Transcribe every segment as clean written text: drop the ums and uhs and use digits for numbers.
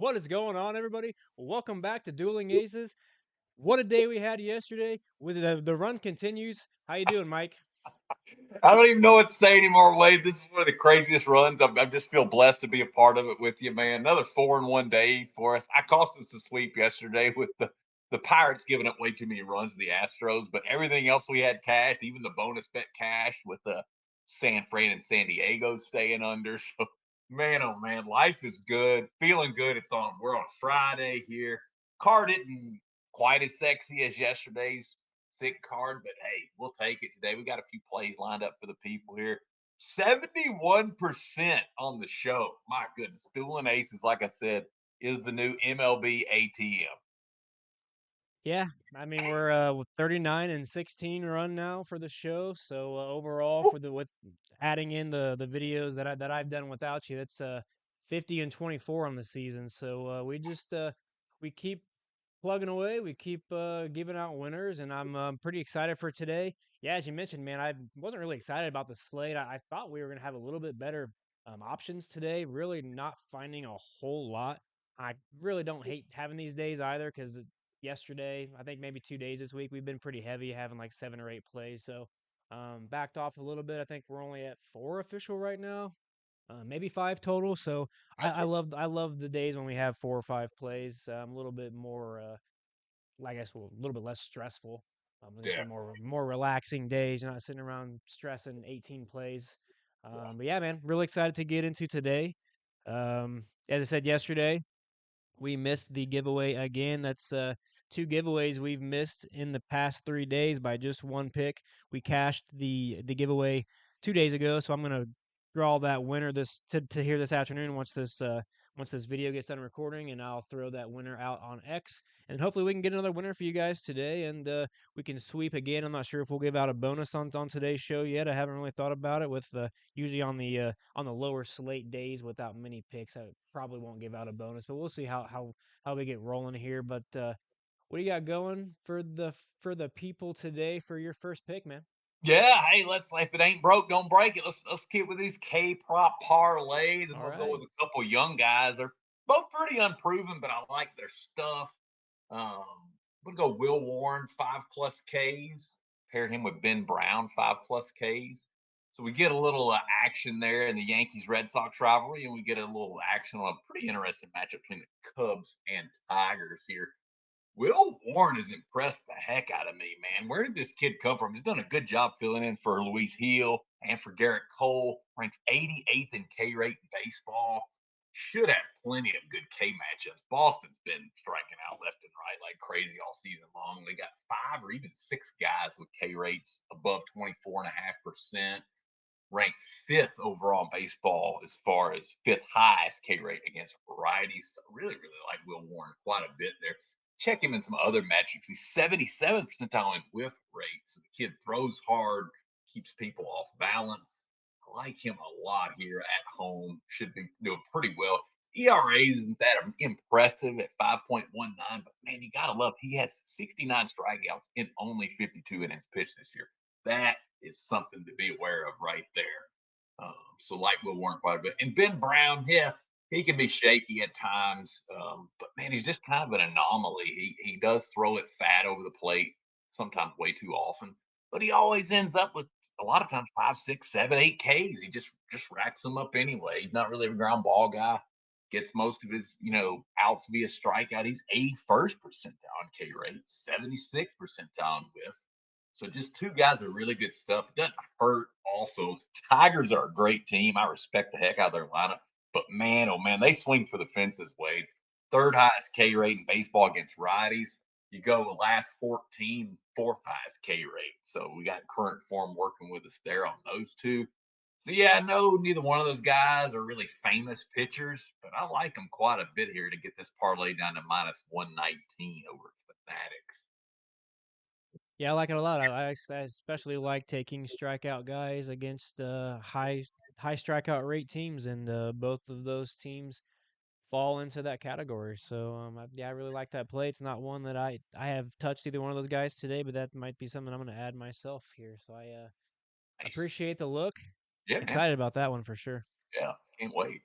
What is going on, everybody? Welcome back to Dueling Aces. What a day we had yesterday. With the run continues. How you doing, Mike? I don't even know what to say anymore, Wade. This is one of the craziest runs. I just feel blessed to be a part of it with you, man. Another 4-in-1 day for us. I cost us the sweep yesterday with the Pirates giving up way too many runs to the Astros, but everything else we had cashed, even the bonus bet cash with the San Fran and San Diego staying under. So, man, oh man, life is good, feeling good. We're on Friday here. Card isn't quite as sexy as yesterday's thick card, but hey, we'll take it today. We got a few plays lined up for the people here. 71% on the show. My goodness. Dueling Aces, like I said, is the new MLB ATM. Yeah, I mean we're with 39 and 16 run now for the show. So overall, for the with adding in the videos that I've done without you, that's 50 and 24 on the season. So we keep plugging away. We keep giving out winners, and I'm pretty excited for today. Yeah, as you mentioned, man, I wasn't really excited about the slate. I thought we were going to have a little bit better options today. Really not finding a whole lot. I really don't hate having these days either because yesterday, I think maybe 2 days this week, we've been pretty heavy, having like 7 or 8 plays. So backed off a little bit. I think we're only at 4 official right now, maybe 5 total. So Gotcha. I love the days when we have 4 or 5 plays. A little bit more, I guess, well, a little bit less stressful. I'm gonna say Definitely. more relaxing days. You're not sitting around stressing 18 plays. But yeah, man, really excited to get into today. As I said yesterday, we missed the giveaway again. That's 2 giveaways we've missed in the past 3 days by just one pick. We cashed the giveaway 2 days ago, so I'm gonna draw that winner this to here this afternoon once this video gets done recording, and I'll throw that winner out on X, and hopefully we can get another winner for you guys today, and we can sweep again. I'm not sure if we'll give out a bonus on today's show yet. I haven't really thought about it. With usually on the lower slate days without many picks, I probably won't give out a bonus, but we'll see how we get rolling here. But what do you got going for the people today for your first pick, man? Yeah, hey, let's if it ain't broke, don't break it. Let's keep with these K prop parlays, and All we'll go right. with a couple young guys. They're both pretty unproven, but I like their stuff. We'll go Will Warren, 5+ Ks. Pair him with Ben Brown, 5+ Ks. So we get a little action there in the Yankees Red Sox rivalry, and we get a little action on a pretty interesting matchup between the Cubs and Tigers here. Will Warren has impressed the heck out of me, man. Where did this kid come from? He's done a good job filling in for Luis Heel and for Garrett Cole. Ranks 88th in K rate in baseball. Should have plenty of good K matchups. Boston's been striking out left and right like crazy all season long. They got 5 or even 6 guys with K rates above 24.5%. Ranked fifth overall in baseball as far as fifth highest K rate against varieties. So really like Will Warren quite a bit there. Check him in some other metrics. He's 77th percentile in whiff rate. So the kid throws hard, keeps people off balance. I like him a lot here at home. Should be doing pretty well. ERA isn't that impressive at 5.19, but man, you gotta love he has 69 strikeouts in only 52 innings pitched this year. That is something to be aware of right there. So like Will Warren quite a bit. And Ben Brown, yeah, he can be shaky at times, but man, he's just kind of an anomaly. He does throw it fat over the plate, sometimes way too often, but he always ends up with a lot of times 5, 6, 7, 8 Ks. He just racks them up anyway. He's not really a ground ball guy. Gets most of his outs via strikeout. He's 81st percentile on K rate, 76th percentile on whiff. So just two guys are really good stuff. It doesn't hurt. Also, Tigers are a great team. I respect the heck out of their lineup. But man, oh man, they swing for the fences, Wade. Third highest K rate in baseball against righties. You go the last 14, fourth highest K rate. So we got current form working with us there on those two. So yeah, I know neither one of those guys are really famous pitchers, but I like them quite a bit here to get this parlay down to minus 119 over Fanatics. Yeah, I like it a lot. I especially like taking strikeout guys against high strikeout rate teams, and both of those teams fall into that category. So yeah, I really like that play. It's not one that I have touched either one of those guys today, but that might be something I'm going to add myself here. So I Nice. appreciate the look. Yeah, man. Excited about that one for sure. Yeah, can't wait.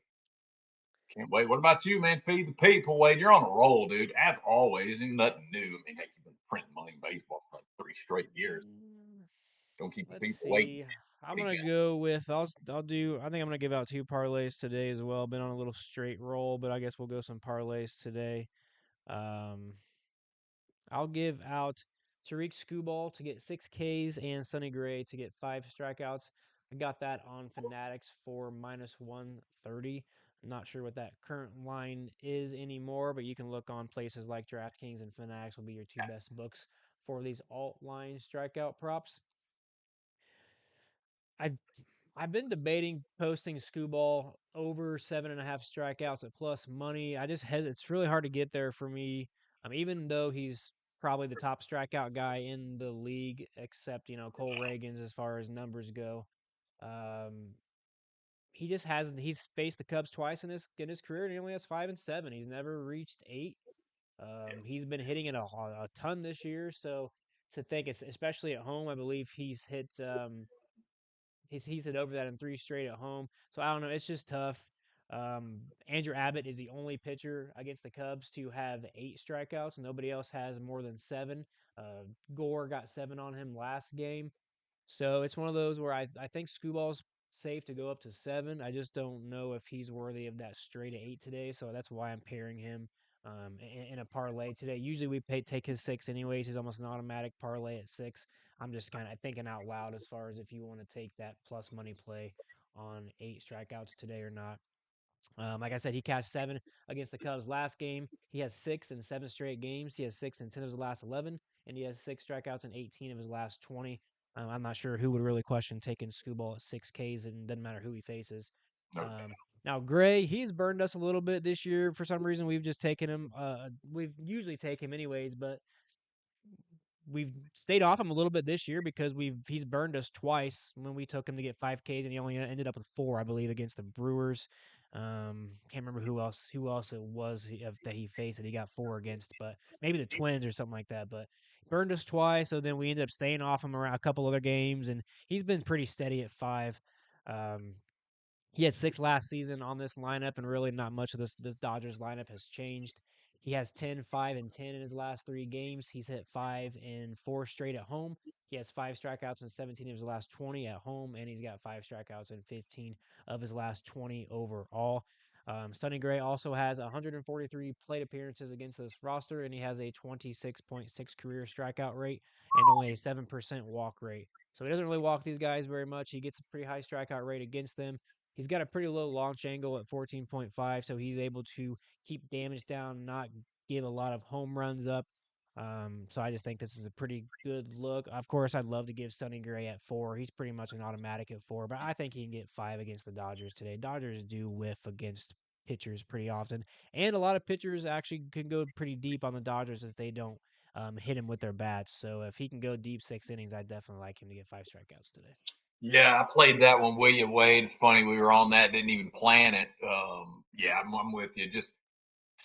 Can't wait. What about you, man? Feed the people, Wade. You're on a roll, dude. As always, ain't nothing new. I mean, heck, you've been printing money in baseball for like 3 straight years. Mm, Don't keep the let's people waiting. see. I'm Big gonna guy. go with I'll do. I think I'm gonna give out two parlays today as well. Been on a little straight roll, but I guess we'll go some parlays today. Um, I'll give out Tariq Skubal to get 6 Ks and Sonny Gray to get 5 strikeouts. I got that on Fanatics for -130. Not sure what that current line is anymore, but you can look on places like DraftKings and Fanatics will be your two best books for these alt line strikeout props. I've I've been debating posting Scooball over 7.5 strikeouts at plus money. I just it's really hard to get there for me. Even though he's probably the top strikeout guy in the league, except Cole Reagans as far as numbers go. Um, he just has he's faced the Cubs twice in his career, and he only has 5 and 7. He's never reached 8. He's been hitting it a ton this year, so to think it's especially at home, I believe he's hit over that in 3 straight at home. So I don't know. It's just tough. Andrew Abbott is the only pitcher against the Cubs to have 8 strikeouts. Nobody else has more than 7. Gore got 7 on him last game. So it's one of those where I think Scooball's safe to go up to 7. I just don't know if he's worthy of that straight 8 today. So that's why I'm pairing him in a parlay today. Usually take his 6 anyways. He's almost an automatic parlay at 6. I'm just kind of thinking out loud as far as if you want to take that plus money play on 8 strikeouts today or not. Like I said, he cashed 7 against the Cubs last game. He has 6 in 7 straight games. He has 6 in 10 of his last 11, and he has 6 strikeouts in 18 of his last 20. I'm not sure who would really question taking Scooball at 6 Ks, and doesn't matter who he faces. No Um, Now Gray, he's burned us a little bit this year. For some reason, we've just taken him. We've usually take him anyways, but we've stayed off him a little bit this year because he's burned us twice when we took him to get 5 Ks and he only ended up with 4, I believe, against the Brewers. Can't remember who else it was that he faced that he got 4 against, but maybe the Twins or something like that. But burned us twice, so then we ended up staying off him around a couple other games, and he's been pretty steady at 5. Um, he had 6 last season on this lineup, and really not much of this Dodgers lineup has changed. He has 10, 5, and 10 in his last 3 games. He's hit 5 in 4 straight at home. He has 5 strikeouts in 17 of his last 20 at home, and he's got 5 strikeouts in 15 of his last 20 overall. Sonny Gray also has 143 plate appearances against this roster, and he has a 26.6 career strikeout rate and only a 7% walk rate. So he doesn't really walk these guys very much. He gets a pretty high strikeout rate against them. He's got a pretty low launch angle at 14.5, so he's able to keep damage down, not give a lot of home runs up. So I just think this is a pretty good look. Of course, I'd love to give Sonny Gray at 4. He's pretty much an automatic at 4, but I think he can get 5 against the Dodgers today. Dodgers do whiff against pitchers pretty often, and a lot of pitchers actually can go pretty deep on the Dodgers if they don't hit him with their bats. So if he can go deep 6 innings, I definitely like him to get 5 strikeouts today. Yeah, I played that one, William Wade. It's funny we were on that, didn't even plan it. Yeah, I'm with you. Just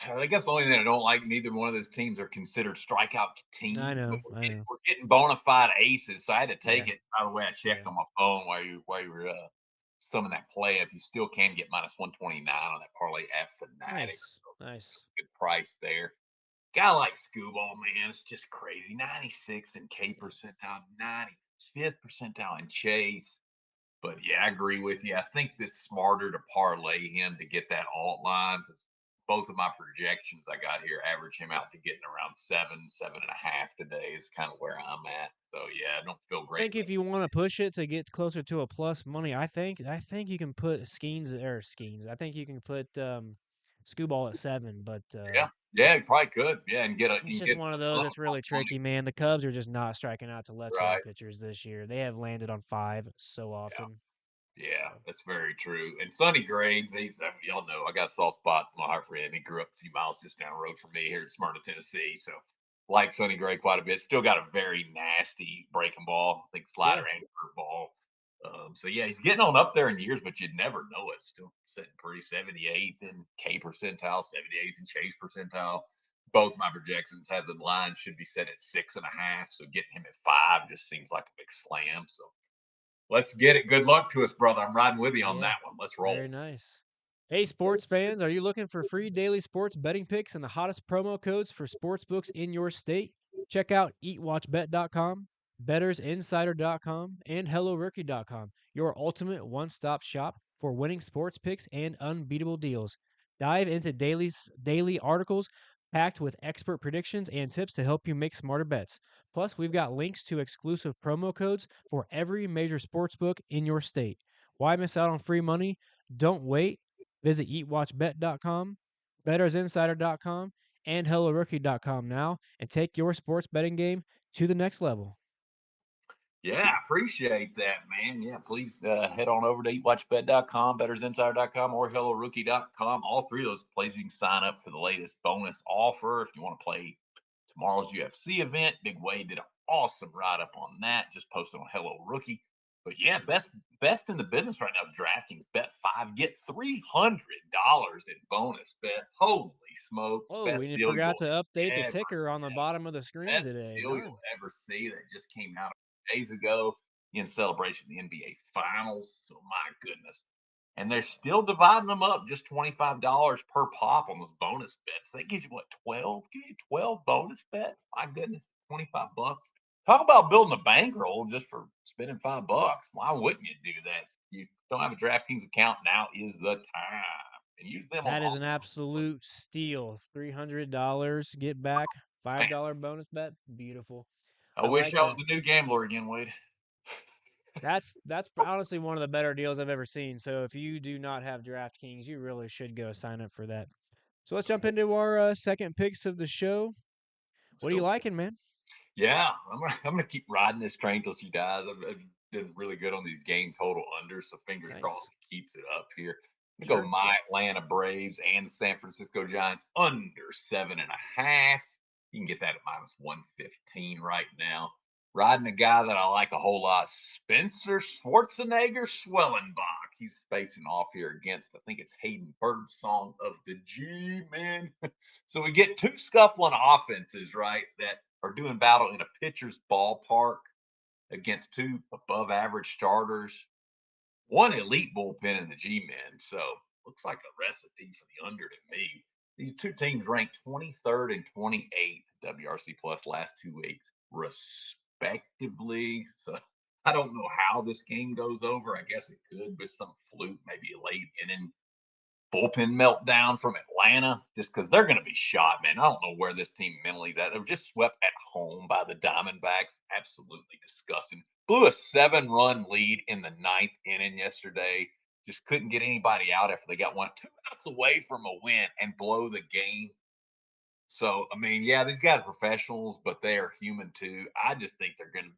I guess the only thing I don't like, neither one of those teams are considered strikeout I teams, but know, I know. we're getting bona fide aces. So I had to take Yeah, it. By the way, I yeah. checked on my phone while you were summing that play up. You still can get -129 on that parlay F fanatic. Nice, nice. Good price there. Guy like Scooball, man, it's just crazy. 96 in K Yeah. percentile, 95th percentile in chase. But yeah, I agree with you. I think it's smarter to parlay him to get that alt line because both of my projections I got here average him out to getting around 7, 7.5 today is kind of where I'm at. So yeah, I don't feel I great think about if you want to push it to get closer to a plus money, I think you can put Skeens. I think you can put Scooball at 7, but it. Yeah, yeah, you probably could. Yeah, it's and just get one of a those ton of that's really plus money. tricky, man. The Cubs are just not striking out to left-handed Right. pitchers this year. They have landed on 5 so often. Yeah, So, that's very true. And Sonny Grades, y'all know I got a soft spot in my heart for him. He grew up a few miles just down the road from me here in Smyrna, Tennessee. So like Sonny Gray quite a bit. Still got a very nasty breaking ball. I think yeah. slider and curveball. So yeah, he's getting on up there in years, but you'd never know it. Still sitting pretty 78th in K percentile, 78th in chase percentile. Both my projections have the line should be set at 6.5. So getting him at 5 just seems like a big slam. So let's get it. Good luck to us, brother. I'm riding with you on Yeah. that one. Let's roll. Very nice. Hey, sports fans, are you looking for free daily sports betting picks and the hottest promo codes for sports books in your state? Check out eatwatchbet.com, bettersinsider.com, and hellorookie.com, your ultimate one stop shop for winning sports picks and unbeatable deals. Dive into daily articles packed with expert predictions and tips to help you make smarter bets. Plus, we've got links to exclusive promo codes for every major sports book in your state. Why miss out on free money? Don't wait. Visit eatwatchbet.com, bettersinsider.com, and hellorookie.com now and take your sports betting game to the next level. Yeah, appreciate that, man. Yeah, please head on over to eatwatchbet.com, bettersinsider.com, or hellorookie.com. All three of those places you can sign up for the latest bonus offer if you want to play tomorrow's UFC event. Big Wade did an awesome write up on that. Just posted on Hello Rookie. But yeah, best in the business right now. DraftKings bet five, get $300 in bonus bet. Holy smoke! Oh, Best and you deal forgot you'll to update the ever ticker on the bottom of the screen best today. deal you'll Darn. ever see that just came out days ago in celebration of the NBA Finals. So my goodness. And they're still dividing them up just $25 per pop on those bonus bets. They give you what, 12? Give you 12 bonus bets? My goodness, 25 bucks. Talk about building a bankroll just for spending $5. Why wouldn't you do that? If you don't have a DraftKings account, now is the time. And use them on That is all an absolute steal. $300 get back, man. $5 bonus bet. Beautiful. I I wish like I was that. a new gambler again, Wade. That's honestly one of the better deals I've ever seen. So if you do not have DraftKings, you really should go sign up for that. So let's jump into our second picks of the show. Let's What are you go. liking, man? Yeah, I'm gonna keep riding this train till she dies. I've been really good on these game total unders, so fingers crossed Nice. he keeps it up here. I'm gonna go Sure. my Atlanta Braves and the San Francisco Giants under 7.5. You can get that at -115 right now. Riding a guy that I like a whole lot, Spencer Schwarzenegger Schwellenbach. He's facing off here against, I think it's Hayden Birdsong of the G-Men. So we get two scuffling offenses, right, that are doing battle in a pitcher's ballpark against two above average starters, one elite bullpen in the G Men. So looks like a recipe for the under to me. These two teams ranked 23rd and 28th WRC plus last 2 weeks, respectively. So I don't know how this game goes over. I guess it could with some fluke, maybe a late inning bullpen meltdown from Atlanta, just because they're going to be shot, man. I don't know where this team mentally that they were just swept at home by the Diamondbacks. Absolutely disgusting. Blew a 7-run lead in the ninth inning yesterday. Just couldn't get anybody out after they got 2 outs away from a win and blow the game. So I mean, yeah, these guys are professionals, but they are human too. I just think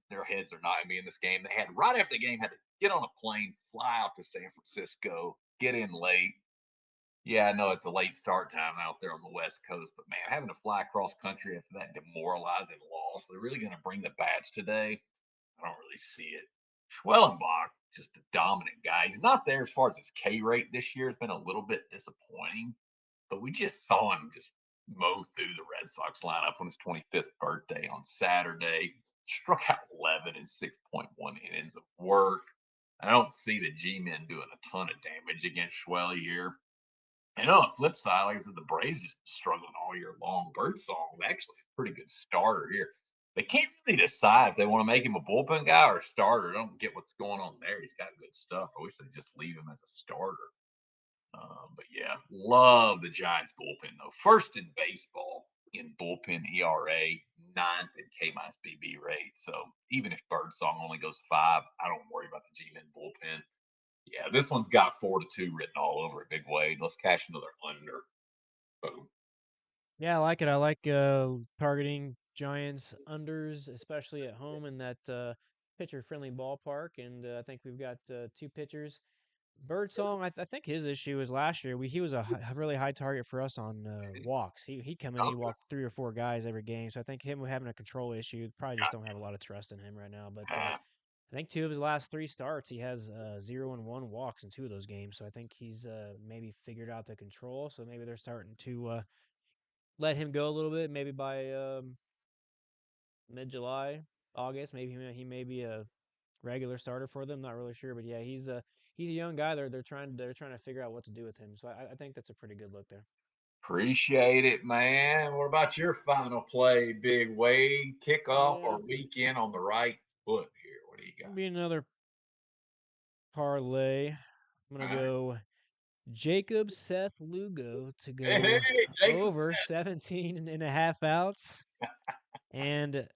their heads are not gonna be in this game. They had right after the game had to get on a plane, fly out to San Francisco, get in late. Yeah, I know it's a late start time out there on the West Coast, but man, having to fly across country after that demoralizing loss, they're really going to bring the bats today. I don't really see it. Schwellenbach, just a dominant guy. He's not there as far as his K rate this year. It's been a little bit disappointing, but we just saw him just mow through the Red Sox lineup on his 25th birthday on Saturday. Struck out 11 in 6.1 innings of work. I don't see the G men doing a ton of damage against Schwelly here. And on the flip side, like I said, the Braves just struggling all year long. Birdsong actually a pretty good starter here. They can't really decide if they want to make him a bullpen guy or a starter. I don't get what's going on there. He's got good stuff. I wish they'd just leave him as a starter. But yeah, love the Giants bullpen though. First in baseball in bullpen ERA, ninth in K minus BB rate. So even if Birdsong only goes five, I don't worry about the G Men bullpen. Yeah, this one's got 4-2 written all over it. Big Wade. Let's cash another under. Boom. Yeah, I like it. I like targeting Giants unders, especially at home in that pitcher friendly ballpark. And I think we've got two pitchers. Birdsong, I think his issue was last year. He was a really high target for us on walks. He'd come in, he'd Okay. walk three or four guys every game. So I think him having a control issue, probably just don't have a lot of trust in him right now. But I think two of his last three starts, he has 0 and 1 walks in two of those games. So I think he's maybe figured out the control. So maybe they're starting to let him go a little bit, maybe by mid July, August. Maybe he may be a regular starter for them. Not really sure, but yeah, he's a young guy. They're trying to figure out what to do with him. So I think that's a pretty good look there. Appreciate it, man. What about your final play, Big Wade? Kickoff Yeah, or weekend on the right foot here? What do you got? be another parlay. I'm All gonna right. go Jacob Seth Lugo to Hey, go hey, Jacob over Seth. 17 and a half outs. And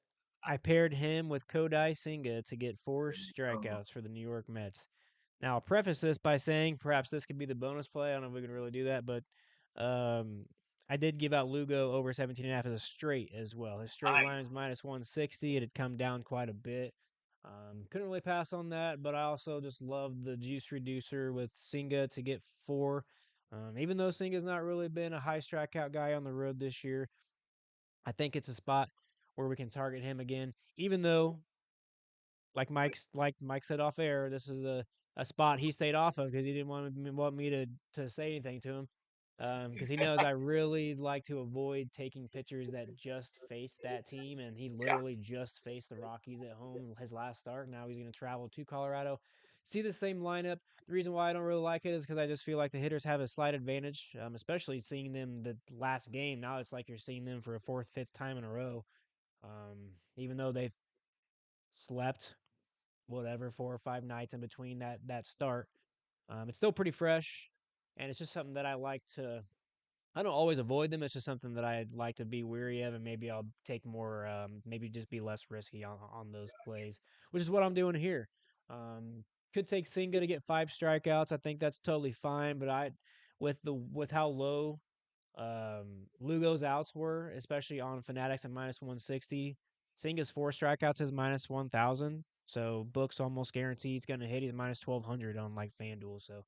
I paired him with Kodai Senga to get four There you go. strikeouts for the New York Mets. Now, I'll preface this by saying perhaps this could be the bonus play. I don't know if we can really do that, but um, I did give out Lugo over 17 and a half as a straight as well. His straight line Nice. is minus 160. It had come down quite a bit. Couldn't really pass on that, but I also just love the juice reducer with Singa to get four. Even though Singa's not really been a high strikeout guy on the road this year, I think it's a spot where we can target him again. Even though like Mike said off air, this is a spot he stayed off of because he didn't want me to say anything to him. Because he knows I really like to avoid taking pitchers that just face that team, and he Yeah. literally just faced the Rockies at home his last start. Now he's going to travel to Colorado, see the same lineup. The reason why I don't really like it is because I just feel like the hitters have a slight advantage, especially seeing them the last game. Now it's like you're seeing them for a fourth, fifth time in a row. Even though they've slept whatever 4 or 5 nights in between that start. It's still pretty fresh, and it's just something that I like to. I don't always avoid them. It's just something that I like to be weary of, and maybe I'll take more. Maybe just be less risky on those plays, which is what I'm doing here. Um, could take Singa to get 5 strikeouts. I think that's totally fine, but with how low Lugo's outs were, especially on Fanatics at minus 160. Singa's 4 strikeouts is minus 1,000. So books almost guarantee he's going to hit. He's minus 1,200 on like FanDuel. So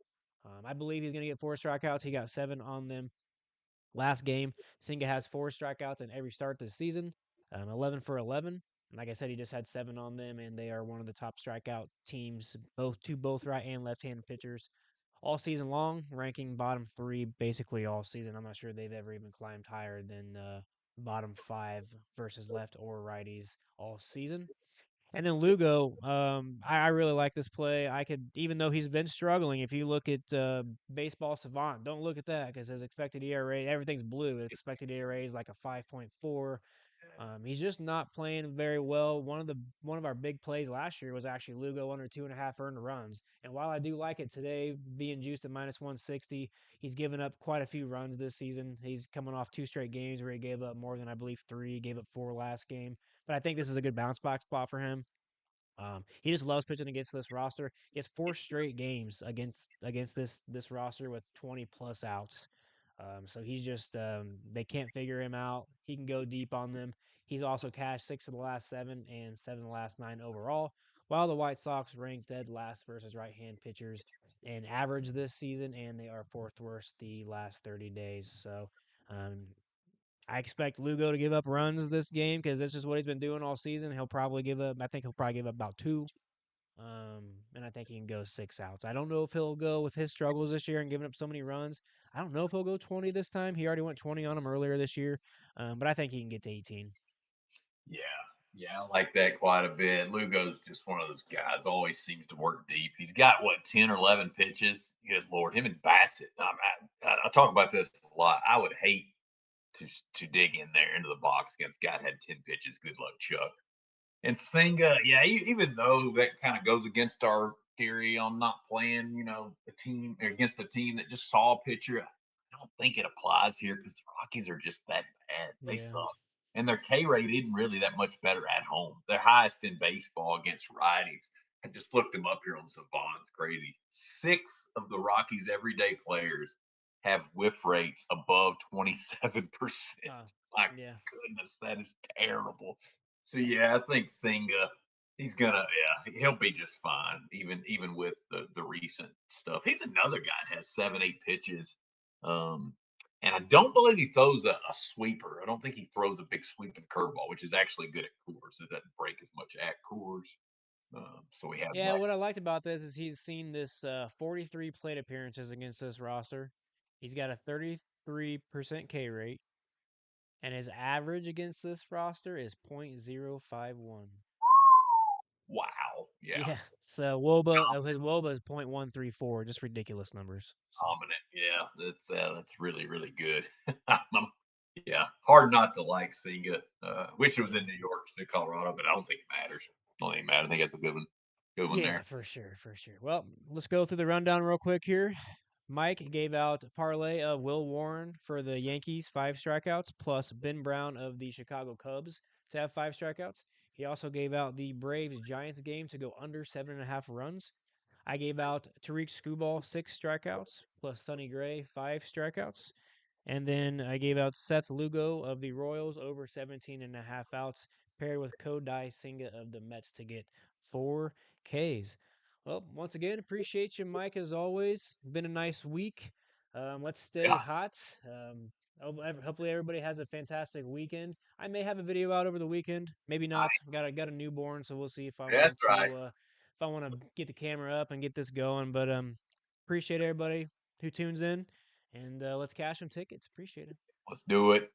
I believe he's going to get 4 strikeouts. He got 7 on them last game. Singa has 4 strikeouts in every start this season, 11 for 11. And like I said, he just had 7 on them, and they are one of the top strikeout teams, both right and left hand pitchers all season long, ranking bottom three basically all season. I'm not sure they've ever even climbed higher than bottom five versus left or righties all season. And then Lugo, I really like this play. I could, even though he's been struggling, if you look at Baseball Savant, don't look at that because his expected ERA, everything's blue. His expected ERA is like a 5.4. He's just not playing very well. One of our big plays last year was actually Lugo under 2.5 earned runs. And while I do like it today, being juiced at minus 160, he's given up quite a few runs this season. He's coming off 2 straight games where he gave up more than I believe three. He gave up 4 last game. But I think this is a good bounce back spot for him. He just loves pitching against this roster. He has 4 straight games against this roster with 20 plus outs. So he's just they can't figure him out. He can go deep on them. He's also cashed 6 of the last 7 and 7 of the last 9 overall. While the White Sox rank dead last versus right-hand pitchers in average this season, and they are fourth worst the last 30 days. So um, I expect Lugo to give up runs this game because that's just what he's been doing all season. He'll probably give up. I think he'll probably give up about 2. And I think he can go 6 outs. I don't know if he'll go with his struggles this year and giving up so many runs. I don't know if he'll go 20 this time. He already went 20 on him earlier this year, but I think he can get to 18. Yeah. Yeah, I like that quite a bit. Lugo's just one of those guys, always seems to work deep. He's got what, 10 or 11 pitches? Good Lord. Him and Bassett. I talk about this a lot. I would hate to dig in there into the box against a guy that had 10 pitches. Good luck, Chuck. And Senga, yeah, even though that kind of goes against our theory on not playing, a team against a team that just saw a pitcher, I don't think it applies here because the Rockies are just that bad. They Yeah. suck. And their K rate isn't really that much better at home. They're highest in baseball against righties. I just looked them up here on Savant. It's crazy. 6 of the Rockies' everyday players have whiff rates above 27%. Uh, My yeah. goodness, that is terrible. So yeah, I think Senga, he's gonna, yeah, he'll be just fine, even with the recent stuff. He's another guy that has 7, 8 pitches. And I don't believe he throws a sweeper. I don't think he throws a big sweeping curveball, which is actually good at Coors. It doesn't break as much at Coors. So we have Yeah, that. what I liked about this is he's seen this 43 plate appearances against this roster. He's got a 33% K rate, and his average against this roster is .051. Wow. Yeah. Yeah. So Woba, his Woba is 0.134, just ridiculous numbers. So Dominant. Yeah. That's really, really good. Yeah. Hard not to like seeing it. Wish it was in New York instead of Colorado, but I don't think it matters. Don't think it matters. I think that's a good one. Good one yeah, there. for sure, for sure. Well, let's go through the rundown real quick here. Mike gave out a parlay of Will Warren for the Yankees, 5 strikeouts, plus Ben Brown of the Chicago Cubs to have 5 strikeouts. He also gave out the Braves Giants game to go under 7.5 runs. I gave out Tariq Skubal 6 strikeouts, plus Sonny Gray 5 strikeouts. And then I gave out Seth Lugo of the Royals over 17.5 outs, paired with Kodai Senga of the Mets to get 4 Ks. Well, once again, appreciate you, Mike, as always. Been a nice week. Let's stay Yeah. hot. Hopefully, everybody has a fantastic weekend. I may have a video out over the weekend, maybe not. Got a newborn, so we'll see if I That's want right. to if I want to get the camera up and get this going. But appreciate everybody who tunes in. And let's cash some tickets. Appreciate it. Let's do it.